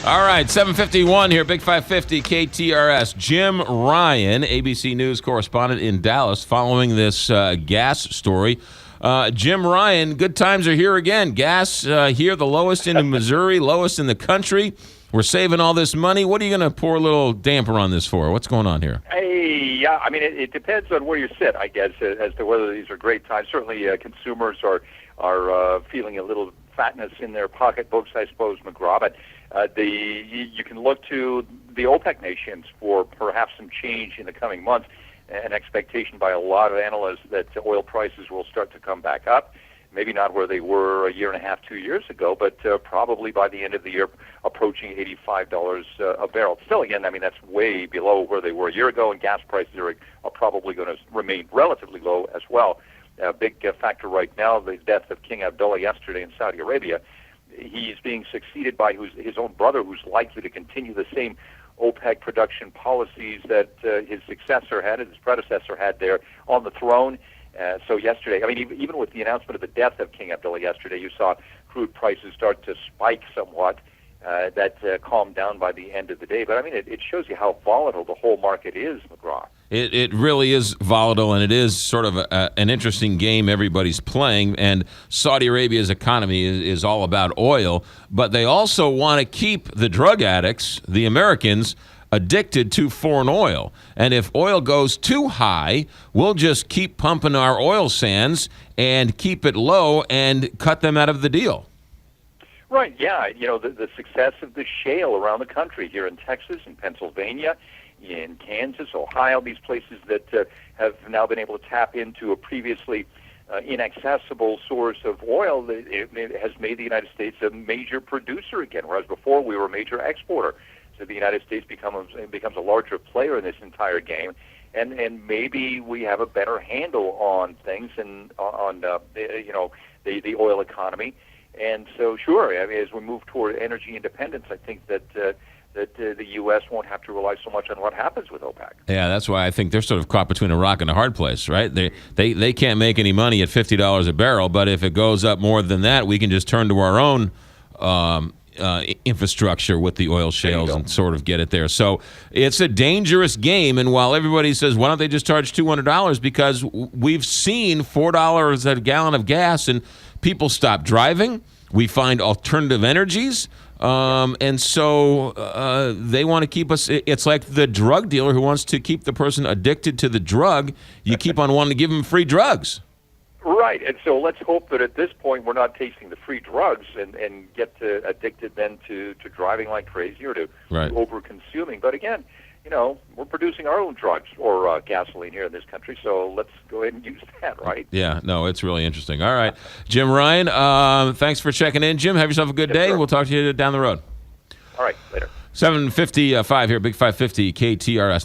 All right, 7:51 here, Big 550 KTRS. Jim Ryan, ABC News correspondent in Dallas, following this gas story. Jim Ryan, good times are here again. Gas here, the lowest in Missouri, lowest in the country. We're saving all this money. What are you going to pour a little damper on this for? What's going on here? Hey, yeah, I mean, it depends on where you sit, I guess, as to whether these are great times. Certainly, consumers are feeling a little fatness in their pocketbooks, I suppose, McGraw. But you can look to the OPEC nations for perhaps some change in the coming months. An expectation by a lot of analysts that oil prices will start to come back up. Maybe not where they were a year and a half, 2 years ago, but probably by the end of the year approaching $85 a barrel. Still, again, I mean, that's way below where they were a year ago, and gas prices are probably going to remain relatively low as well. A big factor right now, the death of King Abdullah yesterday in Saudi Arabia. He's being succeeded by his own brother, who's likely to continue the same OPEC production policies that his predecessor had there on the throne. So yesterday, I mean, even with the announcement of the death of King Abdullah yesterday, you saw crude prices start to spike somewhat. That calmed down by the end of the day. But, I mean, it shows you how volatile the whole market is, McGraw. It really is volatile, and it is sort of an interesting game everybody's playing. And Saudi Arabia's economy is all about oil, but they also want to keep the drug addicts, the Americans, addicted to foreign oil. And if oil goes too high, we'll just keep pumping our oil sands and keep it low and cut them out of the deal. Right, yeah. You know, the success of the shale around the country, here in Texas, in Pennsylvania, in Kansas, Ohio, these places that have now been able to tap into a previously inaccessible source of oil, it has made the United States a major producer again, whereas before we were a major exporter. So the United States becomes a larger player in this entire game, and maybe we have a better handle on things and on the oil economy. And so, sure, I mean, as we move toward energy independence, I think that the U.S. won't have to rely so much on what happens with OPEC. Yeah, that's why I think they're sort of caught between a rock and a hard place, right? They can't make any money at $50 a barrel, but if it goes up more than that, we can just turn to our own infrastructure with the oil shales and sort of get it there. So it's a dangerous game, and while everybody says, why don't they just charge $200? Because we've seen $4 a gallon of gas, and people stop driving. We find alternative energies. And so they want to keep us. It's like the drug dealer who wants to keep the person addicted to the drug. You keep on wanting to give them free drugs. Right. And so let's hope that at this point we're not tasting the free drugs and get addicted then to driving like crazy or to over-consuming. But again, you know, we're producing our own drugs or gasoline here in this country, so let's go ahead and use that, right? Yeah, no, it's really interesting. All right. Jim Ryan, thanks for checking in. Jim, have yourself a good day. Sure. We'll talk to you down the road. All right, later. 7:55 here, Big 550 KTRS.